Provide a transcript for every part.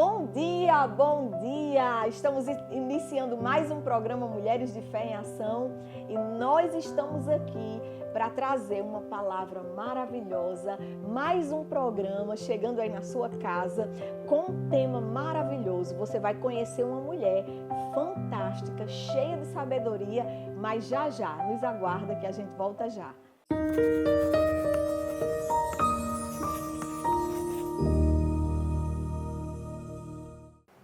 Bom dia, bom dia! Estamos iniciando mais um programa Mulheres de Fé em Ação e nós estamos aqui para trazer uma palavra maravilhosa, mais um programa chegando aí na sua casa com um tema maravilhoso. Você vai conhecer uma mulher fantástica, cheia de sabedoria, mas já nos aguarda que a gente volta já.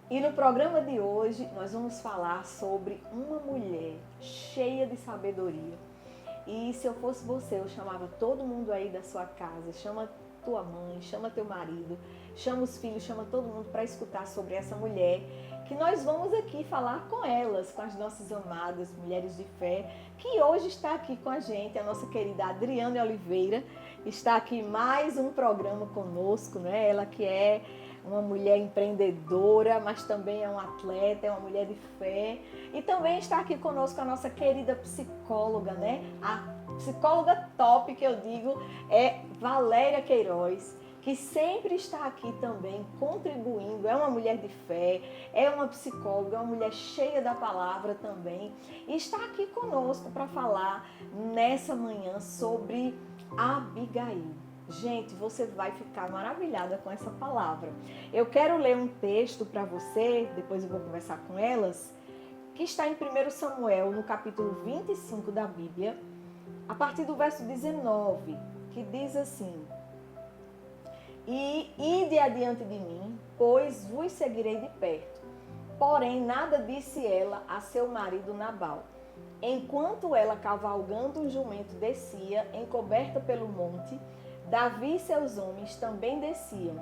E no programa de hoje nós vamos falar sobre uma mulher cheia de sabedoria. E se eu fosse você, eu chamava todo mundo aí da sua casa, chama tua mãe, chama teu marido, chama os filhos, chama todo mundo para escutar sobre essa mulher, que nós vamos aqui falar com elas, com as nossas amadas mulheres de fé, que hoje está aqui com a gente, a nossa querida Adriane Oliveira, está aqui mais um programa conosco, né? Ela que é uma mulher empreendedora, mas também é uma atleta, é uma mulher de fé. E também está aqui conosco a nossa querida psicóloga, né? A psicóloga top, que eu digo, é Valéria Queiroz, que sempre está aqui também contribuindo. É uma mulher de fé, é uma psicóloga, é uma mulher cheia da palavra também. E está aqui conosco para falar nessa manhã sobre Abigail. Gente, você vai ficar maravilhada com essa palavra. Eu quero ler um texto para você, depois eu vou conversar com elas, que está em 1 Samuel, no capítulo 25 da Bíblia, a partir do verso 19, que diz assim: E ide adiante de mim, pois vos seguirei de perto. Porém, nada disse ela a seu marido Nabal. Enquanto ela, cavalgando um jumento, descia, encoberta pelo monte, Davi e seus homens também desciam,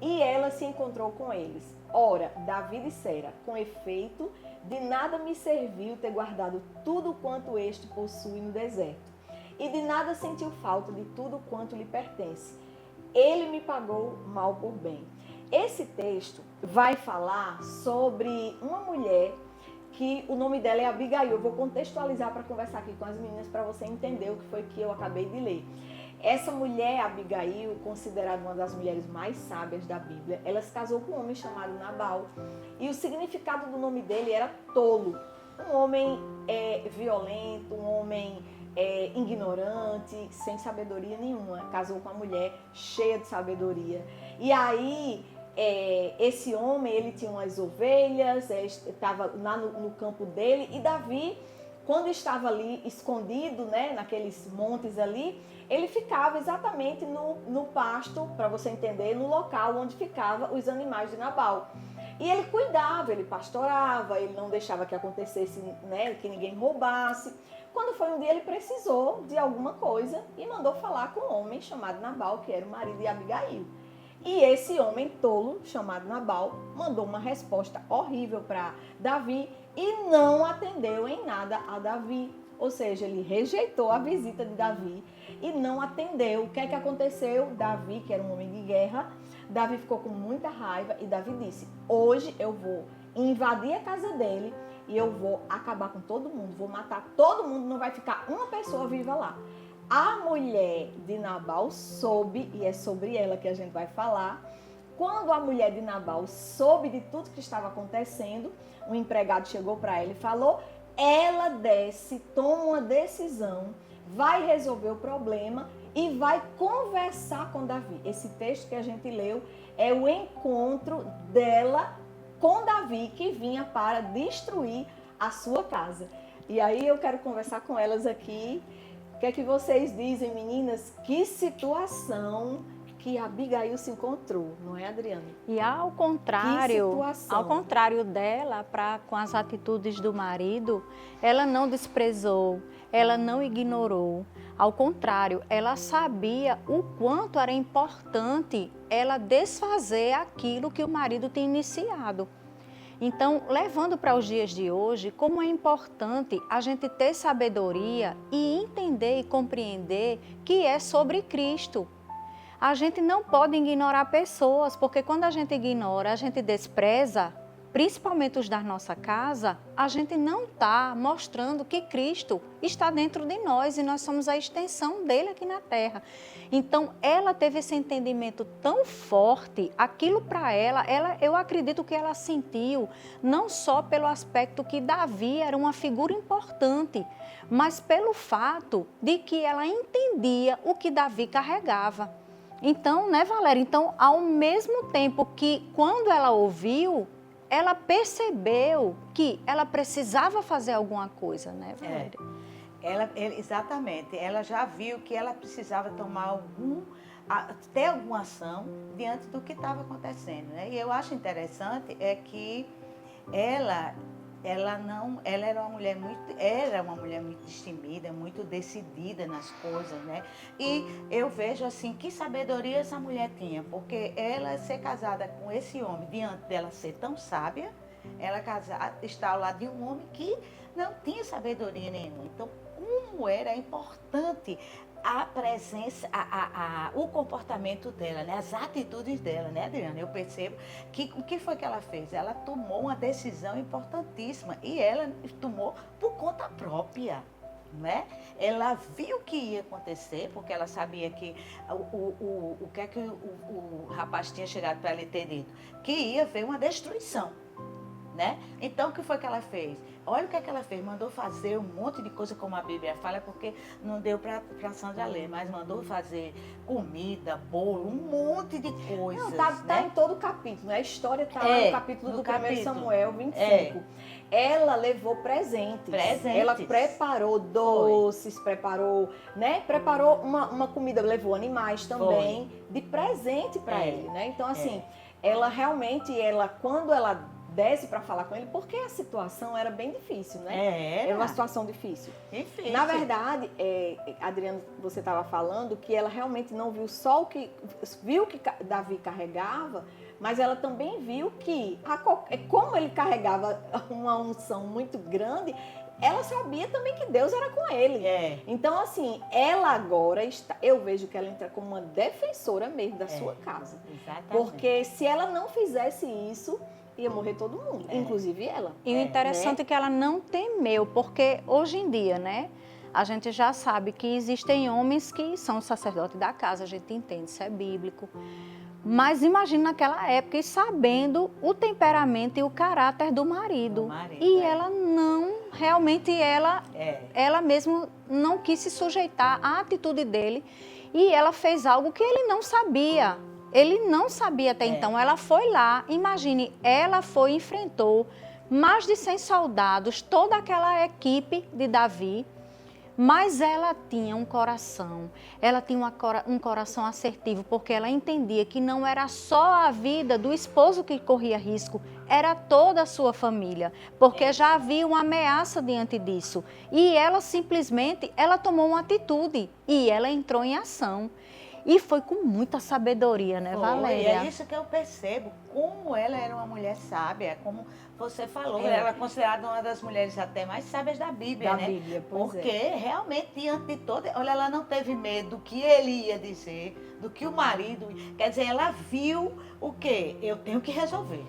e ela se encontrou com eles. Ora, Davi dissera: com efeito, de nada me serviu ter guardado tudo quanto este possui no deserto, e de nada sentiu falta de tudo quanto lhe pertence. Ele me pagou mal por bem. Esse texto vai falar sobre uma mulher que o nome dela é Abigail. Eu vou contextualizar para conversar aqui com as meninas para você entender o que foi que eu acabei de ler. Essa mulher, Abigail, considerada uma das mulheres mais sábias da Bíblia, ela se casou com um homem chamado Nabal. E o significado do nome dele era tolo. Um homem violento, um homem ignorante, sem sabedoria nenhuma. Casou com uma mulher cheia de sabedoria. E aí, esse homem, ele tinha umas ovelhas, estava lá no campo dele. E Davi, quando estava ali escondido, né, naqueles montes ali, ele ficava exatamente no pasto, para você entender, no local onde ficavam os animais de Nabal. E ele cuidava, ele pastorava, ele não deixava que acontecesse, né, que ninguém roubasse. Quando foi um dia, ele precisou de alguma coisa e mandou falar com um homem chamado Nabal, que era o marido de Abigail. E esse homem tolo, chamado Nabal, mandou uma resposta horrível para Davi e não atendeu em nada a Davi. Ou seja, ele rejeitou a visita de Davi e não atendeu. O que é que aconteceu? Davi, que era um homem de guerra, Davi ficou com muita raiva e Davi disse: hoje eu vou invadir a casa dele e eu vou acabar com todo mundo, vou matar todo mundo, não vai ficar uma pessoa viva lá. A mulher de Nabal soube, e é sobre ela que a gente vai falar. Quando a mulher de Nabal soube de tudo que estava acontecendo, um empregado chegou para ela e falou: ela desce, toma uma decisão, vai resolver o problema e vai conversar com Davi. Esse texto que a gente leu é o encontro dela com Davi, que vinha para destruir a sua casa. E aí eu quero conversar com elas aqui. O que é que vocês dizem, meninas? Que situação que Abigail se encontrou, não é, Adriane? E ao contrário dela, com as atitudes do marido, ela não desprezou, ela não ignorou. Ao contrário, ela sabia o quanto era importante ela desfazer aquilo que o marido tinha iniciado. Então, levando para os dias de hoje, como é importante a gente ter sabedoria e entender e compreender que é sobre Cristo. A gente não pode ignorar pessoas, porque quando a gente ignora, a gente despreza, principalmente os da nossa casa, a gente não está mostrando que Cristo está dentro de nós e nós somos a extensão dele aqui na terra. Então, ela teve esse entendimento tão forte, aquilo para ela, eu acredito que ela sentiu, não só pelo aspecto que Davi era uma figura importante, mas pelo fato de que ela entendia o que Davi carregava. Então, né, Valéria? Então, ao mesmo tempo que quando ela ouviu, ela percebeu que ela precisava fazer alguma coisa, né, Valéria? Exatamente. Ela já viu que ela precisava tomar ter alguma ação diante do que estava acontecendo, né? E eu acho interessante que ela era uma mulher muito destemida, muito decidida nas coisas, né? E eu vejo assim, que sabedoria essa mulher tinha, porque ela ser casada com esse homem, diante dela ser tão sábia, está ao lado de um homem que não tinha sabedoria nenhuma. Então, como era importante a presença, o comportamento dela, né? As atitudes dela, né, Adriana? Eu percebo que o que foi que ela fez? Ela tomou uma decisão importantíssima e ela tomou por conta própria, né? Ela viu o que ia acontecer, porque ela sabia que o que é que o rapaz tinha chegado para ela ter dito? Que ia haver uma destruição, né? Então, o que foi que ela fez? Olha o que é que ela fez, mandou fazer um monte de coisa, como a Bíblia fala, porque não deu para Sandra ler, mas mandou fazer comida, bolo, um monte de coisas. Não, tá né? em todo o capítulo, né? A história está no capítulo do 1 Samuel 25. Ela levou presentes. Ela preparou doces, preparou uma comida, levou animais também, de presente para ele, né? Então, assim, ela realmente, quando ela desce para falar com ele, porque a situação era bem difícil, né? Era uma situação difícil. Na verdade, Adriana, você estava falando que ela realmente não viu só o que Davi carregava, mas ela também viu que, como ele carregava uma unção muito grande, ela sabia também que Deus era com ele. Então, assim, ela agora eu vejo que ela entra como uma defensora mesmo da sua casa. Exatamente. Porque se ela não fizesse isso, ia morrer todo mundo, inclusive ela. E o interessante é que ela não temeu, porque hoje em dia, né, a gente já sabe que existem homens que são sacerdotes da casa, a gente entende, isso é bíblico. Mas imagina naquela época, e sabendo o temperamento e o caráter do marido. E ela não, realmente ela mesmo não quis se sujeitar à atitude dele, e ela fez algo que ele não sabia. Ele não sabia até então, ela foi lá, imagine, ela foi e enfrentou mais de 100 soldados, toda aquela equipe de Davi, mas ela tinha um coração, ela tinha um coração assertivo, porque ela entendia que não era só a vida do esposo que corria risco, era toda a sua família, porque já havia uma ameaça diante disso. E ela simplesmente, ela tomou uma atitude e ela entrou em ação. E foi com muita sabedoria, né, Valéria? E é isso que eu percebo, como ela era uma mulher sábia, como você falou, ela é considerada uma das mulheres até mais sábias da Bíblia, né? Porque realmente, diante de toda... Olha, ela não teve medo do que ele ia dizer, do que o marido... Quer dizer, ela viu o quê? Eu tenho que resolver.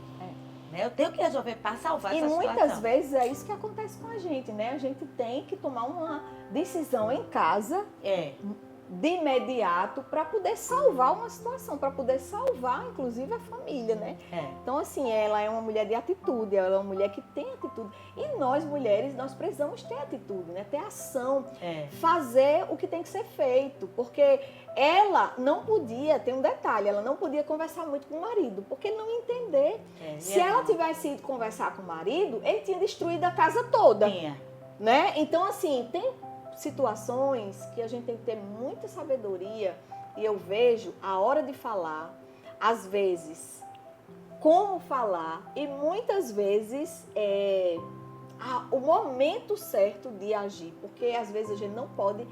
Eu tenho que resolver para salvar essa situação. E muitas vezes é isso que acontece com a gente, né? A gente tem que tomar uma decisão em casa... de imediato para poder salvar uma situação, para poder salvar, inclusive, a família, né? Então, assim, ela é uma mulher de atitude, ela é uma mulher que tem atitude. E nós, mulheres, nós precisamos ter atitude, né? Ter ação, fazer o que tem que ser feito, porque ela não podia, tem um detalhe, ela não podia conversar muito com o marido, porque ele não ia entender. Se ela tivesse ido conversar com o marido, ele tinha destruído a casa toda. Né? Então, assim, tem situações que a gente tem que ter muita sabedoria, e eu vejo a hora de falar, às vezes como falar, e muitas vezes o momento certo de agir, porque às vezes a gente não pode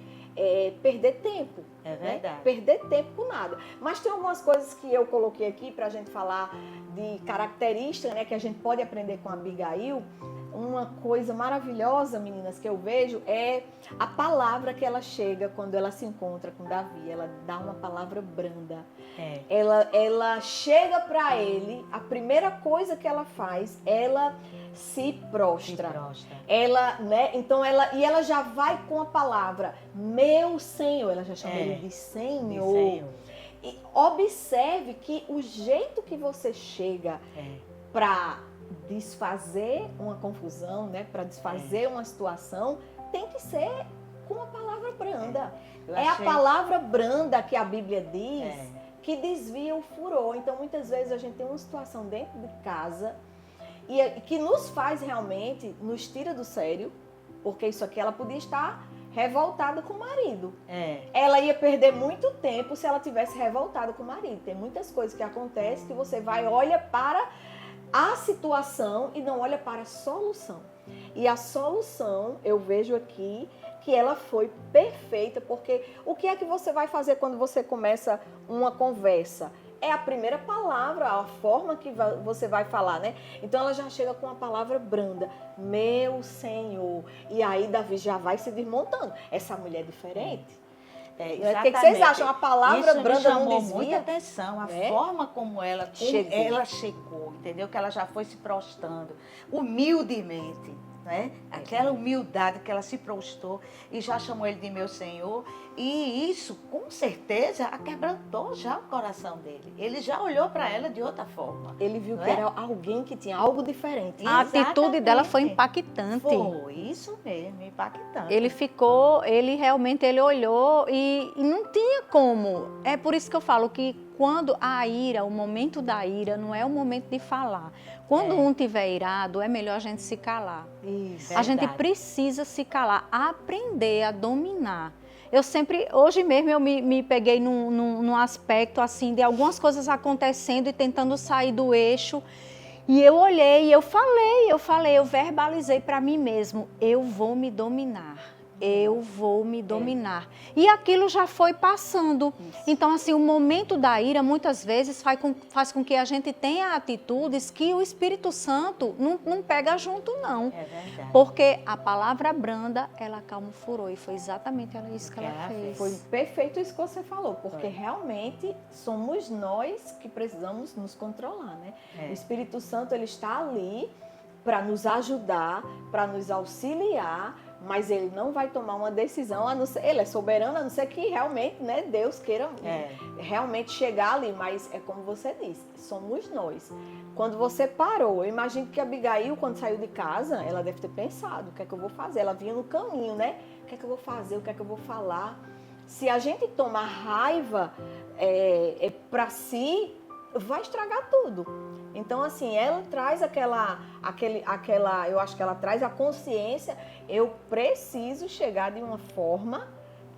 perder tempo. Verdade. Perder tempo com nada. Mas tem algumas coisas que eu coloquei aqui para a gente falar de características, né, que a gente pode aprender com a Abigail. uma coisa maravilhosa, meninas, que eu vejo é a palavra que ela chega quando ela se encontra com Davi. Ela dá uma palavra branda. Ela chega para ele, a primeira coisa que ela faz, ela se prostra. Ela, né? Então ela já vai com a palavra meu Senhor. Ela já chama ele de Senhor. E observe que o jeito que você chega para desfazer uma confusão, né? Para desfazer uma situação, tem que ser com a palavra branda. A palavra branda que a Bíblia diz que desvia o furor. Então, muitas vezes a gente tem uma situação dentro de casa e que nos faz realmente, nos tira do sério, porque isso aqui ela podia estar revoltada com o marido. Ela ia perder muito tempo se ela tivesse revoltada com o marido. Tem muitas coisas que acontecem que você olha para a situação e não olha para a solução. E a solução, eu vejo aqui, que ela foi perfeita, porque o que é que você vai fazer quando você começa uma conversa? É a primeira palavra, a forma que você vai falar, né? Então ela já chega com a palavra branda, meu Senhor. E aí Davi já vai se desmontando. Essa mulher é diferente. O que vocês acham? A palavra isso branda me chamou não desvia? muita atenção, a forma como ela chegou, entendeu? Que ela já foi se prostrando, humildemente, né? Aquela humildade que ela se prostrou e já chamou ele de meu Senhor. E isso, com certeza, quebrantou já o coração dele. Ele já olhou para ela de outra forma. Ele viu que era alguém que tinha algo diferente. A atitude dela foi impactante. Foi, isso mesmo, impactante. Ele realmente olhou e não tinha como. É por isso que eu falo que quando a ira, o momento da ira, não é o momento de falar. Quando um tiver irado, é melhor a gente se calar. Isso, a gente precisa se calar, aprender a dominar. Hoje mesmo eu me peguei num aspecto assim, de algumas coisas acontecendo e tentando sair do eixo. E eu olhei, eu verbalizei para mim mesmo, eu vou me dominar. Eu vou me dominar. E aquilo já foi passando. Isso. Então, assim, o momento da ira, muitas vezes, faz com que a gente tenha atitudes que o Espírito Santo não pega junto, não. É verdade. Porque a palavra branda, ela acalma o furor. E foi exatamente isso que ela fez. Foi perfeito isso que você falou. Porque realmente somos nós que precisamos nos controlar, né? O Espírito Santo, ele está ali para nos ajudar, para nos auxiliar, mas ele não vai tomar uma decisão, a não ser, ele é soberano, a não ser que realmente, né, Deus queira realmente chegar ali, mas é como você disse, somos nós. Quando você parou, eu imagino que a Abigail, quando saiu de casa, ela deve ter pensado, o que é que eu vou fazer? Ela vinha no caminho, né? O que é que eu vou fazer? O que é que eu vou falar? Se a gente toma raiva para si, vai estragar tudo. Então, assim, ela traz eu acho que ela traz a consciência, eu preciso chegar de uma forma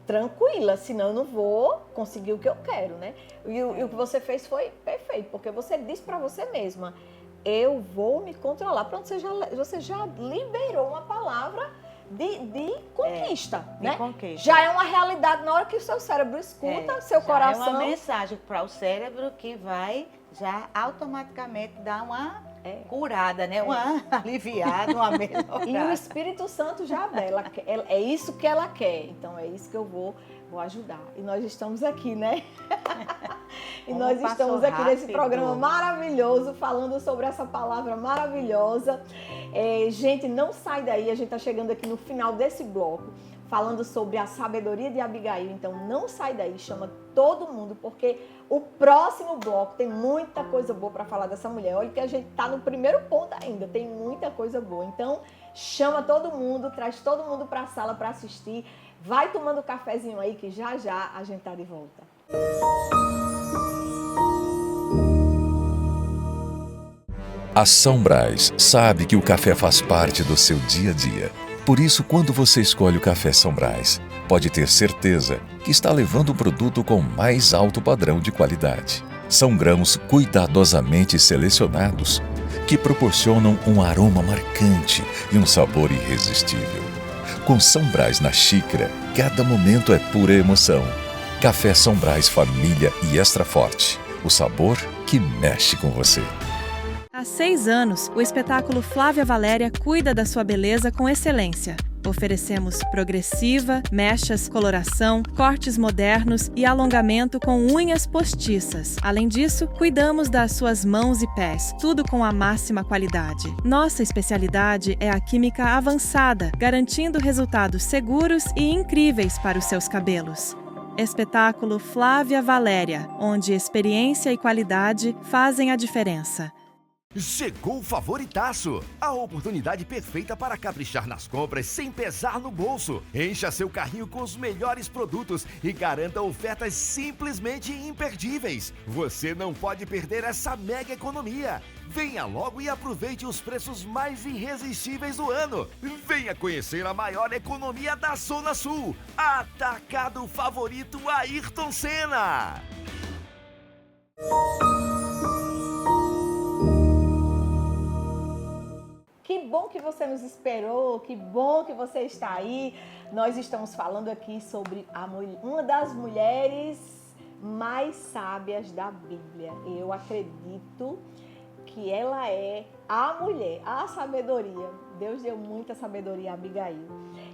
tranquila, senão eu não vou conseguir o que eu quero, né? E o que você fez foi perfeito, porque você disse para você mesma, eu vou me controlar. Pronto, você já liberou uma palavra de conquista, né? De conquista. Já é uma realidade na hora que o seu cérebro escuta, seu coração. É uma mensagem para o cérebro que vai já automaticamente dar uma curada, né? Uma aliviada, uma melhorada. E o Espírito Santo já dela, é isso que ela quer. Então é isso que eu vou ajudar. E nós estamos aqui, né? E nós estamos aqui nesse programa maravilhoso, falando sobre essa palavra maravilhosa. Gente, não sai daí, a gente está chegando aqui no final desse bloco, falando sobre a sabedoria de Abigail. Então não sai daí, chama todo mundo, porque o próximo bloco tem muita coisa boa para falar dessa mulher. Olha que a gente está no primeiro ponto ainda, tem muita coisa boa. Então chama todo mundo, traz todo mundo para a sala para assistir. Vai tomando um cafezinho aí que já já a gente tá de volta. A São Brás sabe que o café faz parte do seu dia a dia. Por isso, quando você escolhe o café São Brás, pode ter certeza que está levando um produto com mais alto padrão de qualidade. São grãos cuidadosamente selecionados que proporcionam um aroma marcante e um sabor irresistível. Com São Brás na xícara, cada momento é pura emoção. Café São Brás Família e Extra Forte. O sabor que mexe com você. A 6 anos, o espetáculo Flávia Valéria cuida da sua beleza com excelência. Oferecemos progressiva, mechas, coloração, cortes modernos e alongamento com unhas postiças. Além disso, cuidamos das suas mãos e pés, tudo com a máxima qualidade. Nossa especialidade é a química avançada, garantindo resultados seguros e incríveis para os seus cabelos. Espetáculo Flávia Valéria, onde experiência e qualidade fazem a diferença. Chegou o Favoritaço, a oportunidade perfeita para caprichar nas compras sem pesar no bolso. Encha seu carrinho com os melhores produtos e garanta ofertas simplesmente imperdíveis. Você não pode perder essa mega economia. Venha logo e aproveite os preços mais irresistíveis do ano. Venha conhecer a maior economia da Zona Sul. Atacado Favorito Ayrton Senna. Que bom que você nos esperou, que bom que você está aí. Nós estamos falando aqui sobre uma das mulheres mais sábias da Bíblia. Eu acredito que ela é a mulher, a sabedoria. Deus deu muita sabedoria a Abigail.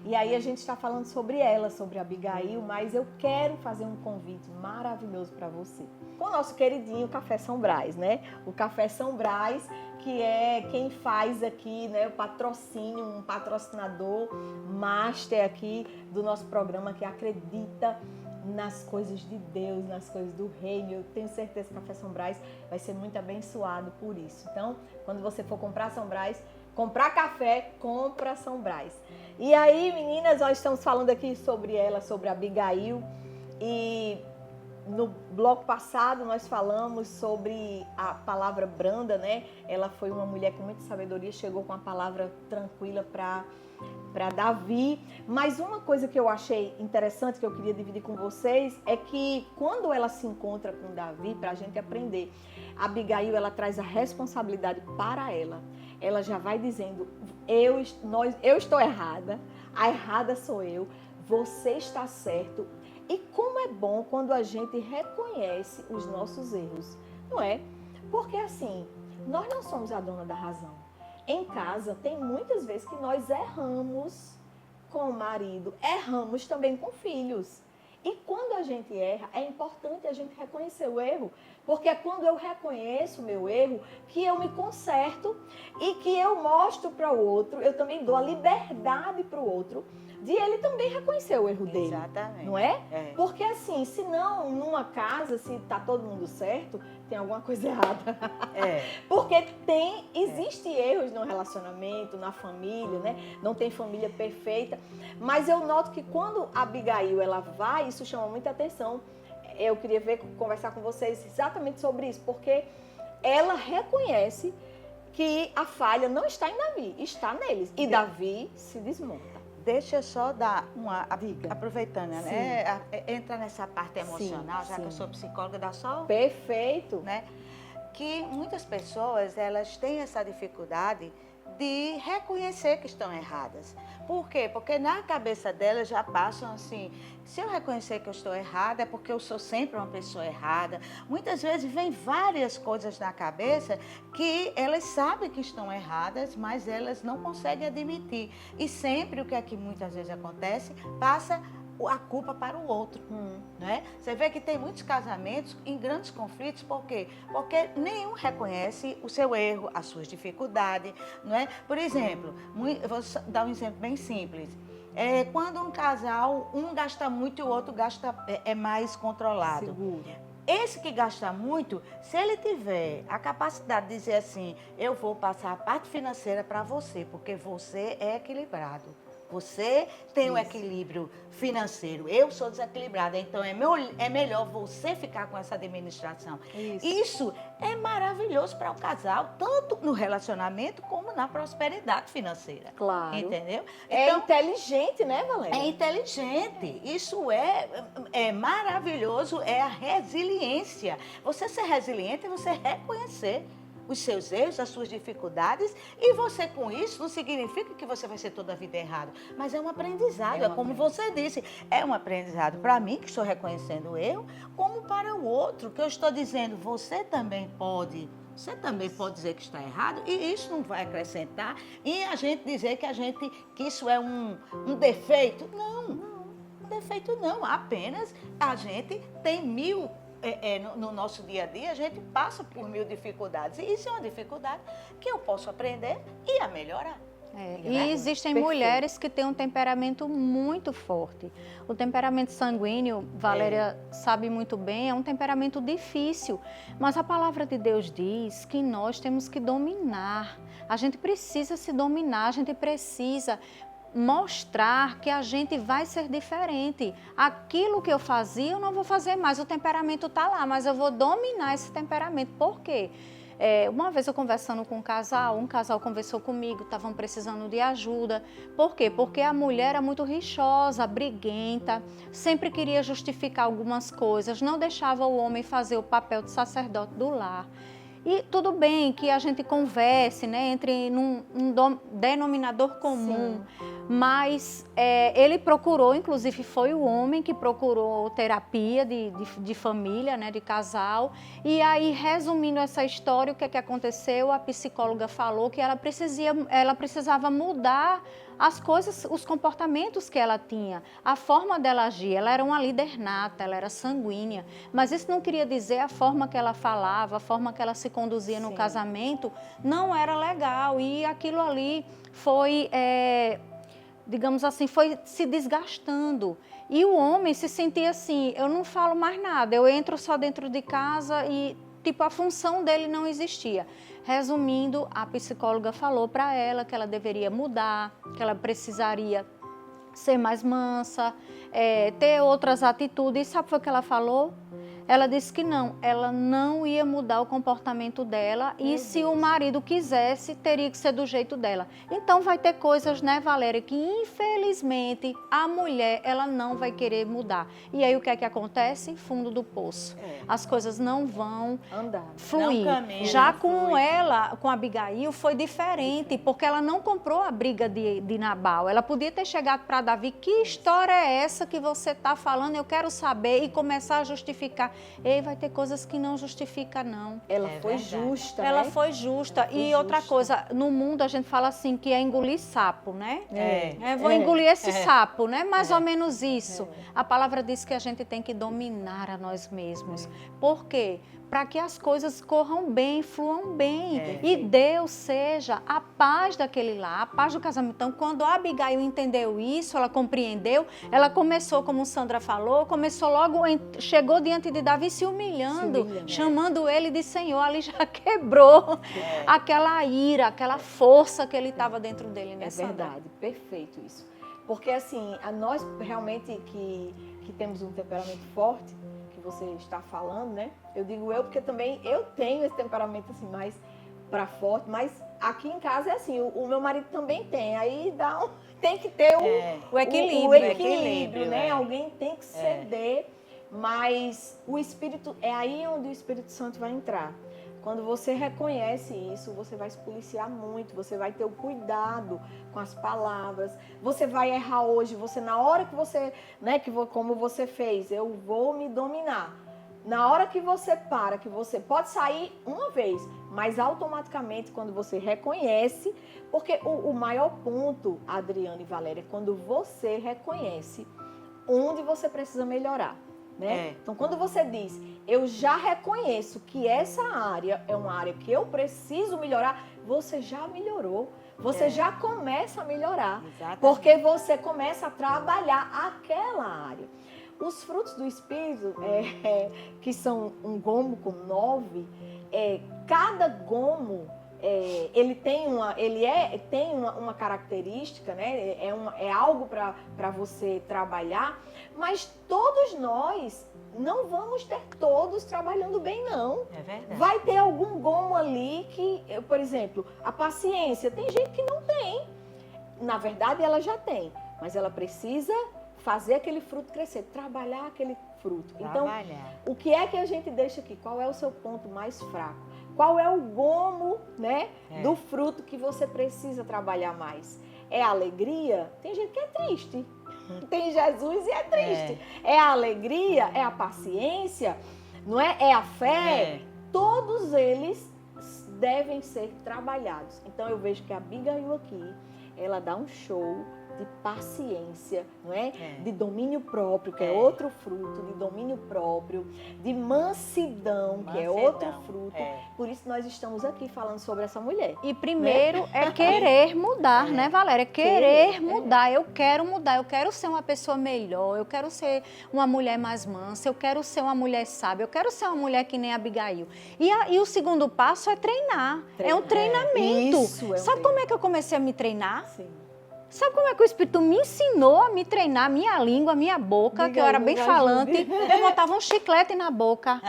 E aí a gente está falando sobre ela, sobre Abigail, mas eu quero fazer um convite maravilhoso para você. Com o nosso queridinho Café São Brás, né? O Café São Brás, que é quem faz aqui, né, o patrocínio, um patrocinador master aqui do nosso programa, que acredita nas coisas de Deus, nas coisas do reino. Eu tenho certeza que o Café São Brás vai ser muito abençoado por isso. Então, quando você for comprar São Brás, comprar café, compra São Brás. E aí, meninas, nós estamos falando aqui sobre ela, sobre a Abigail. E no bloco passado nós falamos sobre a palavra branda, né? Ela foi uma mulher com muita sabedoria, chegou com a palavra tranquila para Davi. Mas uma coisa que eu achei interessante, que eu queria dividir com vocês, é que quando ela se encontra com Davi, para a gente aprender, Abigail, ela traz a responsabilidade para ela. Ela já vai dizendo, eu estou errada, a errada sou eu, você está certo. E como é bom quando a gente reconhece os nossos erros, não é? Porque assim, nós não somos a dona da razão. Em casa, tem muitas vezes que nós erramos com o marido, erramos também com filhos. E quando a gente erra, é importante a gente reconhecer o erro, porque é quando eu reconheço o meu erro que eu me conserto e que eu mostro para o outro, eu também dou a liberdade para o outro de ele também reconhecer o erro dele. Exatamente. Não é? Porque assim, se não, numa casa, se tá todo mundo certo, tem alguma coisa errada. Porque existem erros no relacionamento, na família, né? Não tem família perfeita. Mas eu noto que quando a Abigail, ela vai, isso chama muita atenção. Eu queria conversar com vocês exatamente sobre isso, porque ela reconhece que a falha não está em Davi, está neles. E Davi se desmonta. Deixa eu só dar uma... Aproveitando, né? Entra nessa parte emocional, já que eu sou psicóloga, dá só... Perfeito. Né? Que muitas pessoas, elas têm essa dificuldade de reconhecer que estão erradas. Por quê? Porque na cabeça delas já passam assim, se eu reconhecer que eu estou errada, é porque eu sou sempre uma pessoa errada. Muitas vezes vem várias coisas na cabeça que elas sabem que estão erradas, mas elas não conseguem admitir. E sempre o que é que muitas vezes acontece, passa a culpa para o outro. Né? Você vê que tem muitos casamentos em grandes conflitos, por quê? Porque nenhum reconhece o seu erro, as suas dificuldades. Não é? Por exemplo, vou dar um exemplo bem simples. Quando um casal, um gasta muito e o outro é mais controlado. Seguro. Esse que gasta muito, se ele tiver a capacidade de dizer assim, eu vou passar a parte financeira para você, porque você é equilibrado. Você tem um equilíbrio financeiro, eu sou desequilibrada, então é melhor você ficar com essa administração. Isso é maravilhoso para o casal, tanto no relacionamento como na prosperidade financeira. Claro. Entendeu? Então, inteligente, né, Valéria? É inteligente. Isso é maravilhoso, é a resiliência. Você ser resiliente é você reconhecer os seus erros, as suas dificuldades, e você com isso não significa que você vai ser toda a vida errado, mas é um aprendizado, como você disse, é um aprendizado para mim, que estou reconhecendo o erro, como para o outro, que eu estou dizendo, você também pode Você também pode dizer que está errado e isso não vai acrescentar. E a gente dizer que isso é um defeito. Não, um defeito não. Apenas a gente tem no nosso dia a dia, a gente passa por 1000 dificuldades. E isso é uma dificuldade que eu posso aprender e a melhorar. E existem Perfeito. mulheres que têm um temperamento muito forte. O temperamento sanguíneo, Valéria sabe muito bem, é um temperamento difícil. Mas a palavra de Deus diz que nós temos que dominar. A gente precisa se dominar, a gente precisa mostrar que a gente vai ser diferente. Aquilo que eu fazia, eu não vou fazer mais. O temperamento está lá, mas eu vou dominar esse temperamento. Por quê? Uma vez eu conversando com um casal conversou comigo, estavam precisando de ajuda. Por quê? Porque a mulher era muito rixosa, briguenta, sempre queria justificar algumas coisas, não deixava o homem fazer o papel de sacerdote do lar. E tudo bem que a gente converse, né, entre num denominador comum, mas ele procurou, inclusive foi o homem que procurou terapia de família, né, de casal. E aí, resumindo essa história, o que aconteceu? A psicóloga falou que ela precisava mudar as coisas, os comportamentos que ela tinha, a forma dela agir. Ela era uma líder nata, ela era sanguínea, mas isso não queria dizer a forma que ela falava, a forma que ela se conduzia no casamento, não era legal. E aquilo ali foi, digamos assim, foi se desgastando. E o homem se sentia assim, eu não falo mais nada, eu entro só dentro de casa e, tipo, a função dele não existia. Resumindo, a psicóloga falou para ela que ela deveria mudar, que ela precisaria ser mais mansa, ter outras atitudes. E sabe o que ela falou? Ela disse que não, ela não ia mudar o comportamento dela e se o marido quisesse, teria que ser do jeito dela. Então vai ter coisas, né, Valéria, que infelizmente a mulher, ela não vai querer mudar. E aí o que é que acontece? Fundo do poço. As coisas não vão fluir. Já com ela, com a Abigail, foi diferente, porque ela não comprou a briga de Nabal. Ela podia ter chegado para Davi, que história é essa que você está falando? Eu quero saber, e começar a justificar. Ei, vai ter coisas que não justifica, não. Ela foi justa, Ela né? foi justa. Ela foi E outra justa. coisa, no mundo a gente fala assim, que é engolir sapo, né? Vou engolir esse sapo, né? Mais ou menos isso. A palavra diz que a gente tem que dominar a nós mesmos. Por quê? Para que as coisas corram bem, fluam bem. E Deus seja a paz daquele lar, a paz do casamento. Então, quando a Abigail entendeu isso, ela compreendeu, ela começou, como Sandra falou, chegou diante de Davi se humilhando, chamando ele de Senhor. Ali já quebrou aquela ira, aquela força que ele estava dentro dele nessa hora. verdade, perfeito isso. Porque assim, nós realmente que temos um temperamento forte, você está falando, né? Eu digo eu porque também eu tenho esse temperamento assim mais para forte, mas aqui em casa é assim, o meu marido também tem, aí tem que ter o equilíbrio, o equilíbrio, né? Alguém tem que ceder, mas o Espírito, é aí onde o Espírito Santo vai entrar. Quando você reconhece isso, você vai se policiar muito, você vai ter o cuidado com as palavras, você vai errar hoje, na hora que você, né, como você fez, eu vou me dominar. Na hora que você que você pode sair uma vez, mas automaticamente quando você reconhece, porque o maior ponto, Adriana e Valéria, é quando você reconhece onde você precisa melhorar. Né? Então, quando você diz, eu já reconheço que essa área é uma área que eu preciso melhorar, você já melhorou. Você já começa a melhorar. Exatamente. Porque você começa a trabalhar aquela área. Os frutos do Espírito, que são um gomo com 9, cada gomo ele tem uma característica, né? É algo para você trabalhar, mas todos nós não vamos ter todos trabalhando bem, não. É verdade. Vai ter algum gomo ali que, por exemplo, a paciência, tem gente que não tem. Na verdade, ela já tem, mas ela precisa fazer aquele fruto crescer, trabalhar aquele fruto. Então, o que é que a gente deixa aqui? Qual é o seu ponto mais fraco? Qual é o gomo, né, do fruto que você precisa trabalhar mais? É a alegria? Tem gente que é triste. Tem Jesus e é triste. É a alegria? É a paciência? Não é? É a fé? Todos eles devem ser trabalhados. Então eu vejo que a Abigail aqui, ela dá um show de paciência, não é? De domínio próprio, que é outro fruto, de domínio próprio, de mansidão, que é outro fruto. Por isso nós estamos aqui falando sobre essa mulher. E primeiro é querer mudar, né, Valéria? Querer mudar. Eu quero mudar, eu quero ser uma pessoa melhor, eu quero ser uma mulher mais mansa, eu quero ser uma mulher sábia, eu quero ser uma mulher que nem a Abigail. E o segundo passo é treinar. É um treinamento. Isso, Sabe como é que eu comecei a me treinar? Sim. Sabe como é que o Espírito me ensinou a me treinar minha língua, minha boca, que eu era bem falante? Eu botava um chiclete na boca.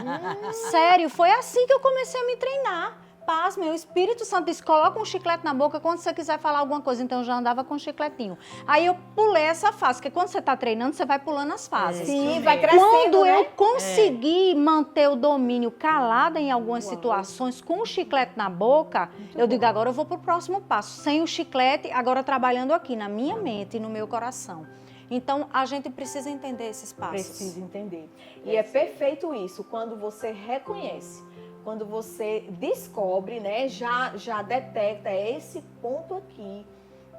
Sério, foi assim que eu comecei a me treinar. Pasme, o Espírito Santo disse, coloca um chiclete na boca quando você quiser falar alguma coisa. Então eu já andava com um chicletinho. Aí eu pulei essa fase, porque quando você está treinando, você vai pulando as fases. Sim, vai crescendo, Quando né? eu consegui manter o domínio calada em algumas situações, com o chiclete na boca, eu digo, agora eu vou para o próximo passo. Sem o chiclete, agora trabalhando aqui na minha mente e no meu coração. Então, a gente precisa entender esses passos. Precisa entender. E é perfeito isso, quando você reconhece. Quando você descobre, né, já detecta esse ponto aqui,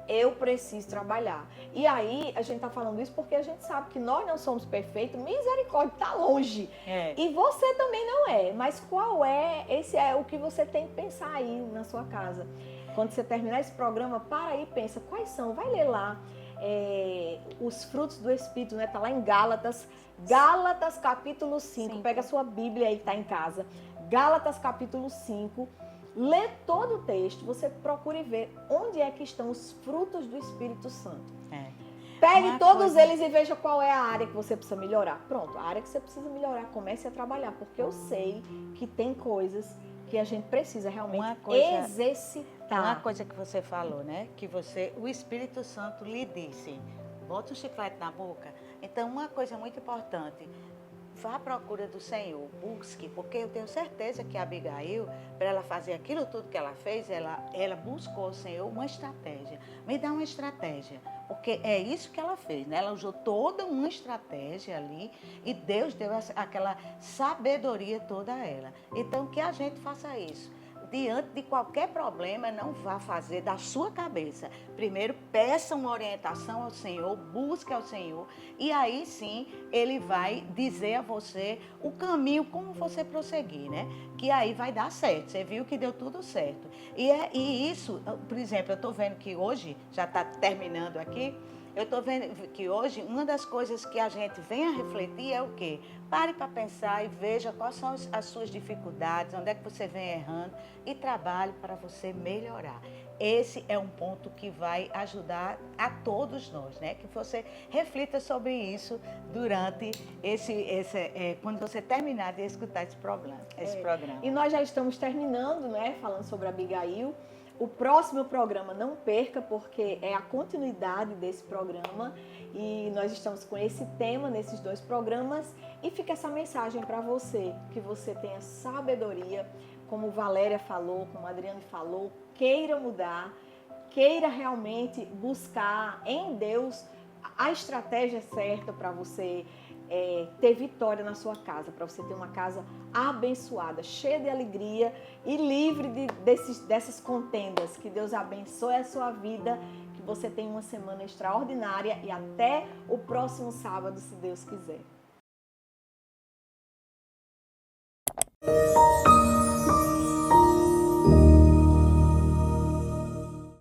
eu preciso trabalhar. E aí, a gente está falando isso porque a gente sabe que nós não somos perfeitos, misericórdia está longe. E você também não é. Mas qual é? Esse é o que você tem que pensar aí na sua casa. Quando você terminar esse programa, para aí e pensa, quais são? Vai ler lá os frutos do Espírito, né? Está lá em Gálatas capítulo 5. Pega a sua Bíblia aí que está em casa. Gálatas capítulo 5, lê todo o texto, você procure ver onde é que estão os frutos do Espírito Santo. Pegue todos eles e veja qual é a área que você precisa melhorar. Pronto, a área que você precisa melhorar, comece a trabalhar, porque eu sei que tem coisas que a gente precisa realmente exercitar. Uma coisa que você falou, né? Que o Espírito Santo lhe disse, bota um chiclete na boca. Então, uma coisa muito importante, vá à procura do Senhor, busque, porque eu tenho certeza que a Abigail, para ela fazer aquilo tudo que ela fez, ela buscou o Senhor uma estratégia. Me dá uma estratégia, porque é isso que ela fez, né? Ela usou toda uma estratégia ali e Deus deu aquela sabedoria toda a ela. Então, que a gente faça isso. Diante de qualquer problema, não vá fazer da sua cabeça. Primeiro, peça uma orientação ao Senhor, busque ao Senhor, e aí sim, Ele vai dizer a você o caminho, como você prosseguir, né? Que aí vai dar certo. Você viu que deu tudo certo. E isso, por exemplo, eu estou vendo que hoje, já está terminando aqui, eu estou vendo que hoje uma das coisas que a gente vem a refletir é o quê? Pare para pensar e veja quais são as suas dificuldades, onde é que você vem errando e trabalhe para você melhorar. Esse é um ponto que vai ajudar a todos nós, né? Que você reflita sobre isso durante quando você terminar de escutar esse programa. E nós já estamos terminando, né? Falando sobre a Abigail. O próximo programa não perca, porque é a continuidade desse programa e nós estamos com esse tema nesses 2 programas e fica essa mensagem para você, que você tenha sabedoria, como Valéria falou, como Adriane falou, queira mudar, queira realmente buscar em Deus a estratégia certa para você ter vitória na sua casa, para você ter uma casa abençoada, cheia de alegria e livre dessas contendas. Que Deus abençoe a sua vida, que você tenha uma semana extraordinária e até o próximo sábado, se Deus quiser.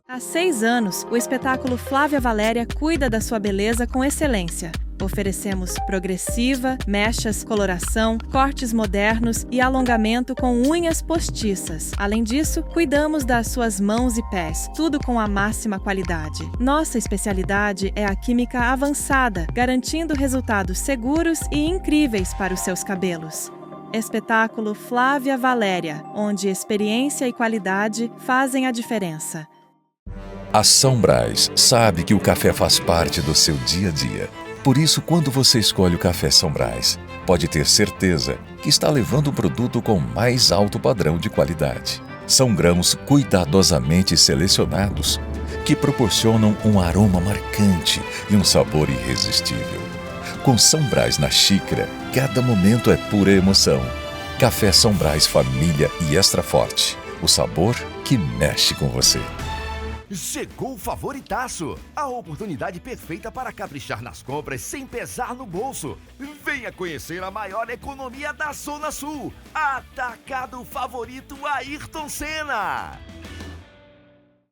Há 6 anos, o espetáculo Flávia Valéria cuida da sua beleza com excelência. Oferecemos progressiva, mechas, coloração, cortes modernos e alongamento com unhas postiças. Além disso, cuidamos das suas mãos e pés, tudo com a máxima qualidade. Nossa especialidade é a química avançada, garantindo resultados seguros e incríveis para os seus cabelos. Espetáculo Flávia Valéria, onde experiência e qualidade fazem a diferença. A São Brás sabe que o café faz parte do seu dia a dia. Por isso, quando você escolhe o café São Brás, pode ter certeza que está levando um produto com mais alto padrão de qualidade. São grãos cuidadosamente selecionados que proporcionam um aroma marcante e um sabor irresistível. Com São Brás na xícara, cada momento é pura emoção. Café São Brás Família e Extra Forte. o sabor que mexe com você. Chegou o Favoritaço, a oportunidade perfeita para caprichar nas compras sem pesar no bolso. Venha conhecer a maior economia da Zona Sul, Atacado Favorito Ayrton Senna.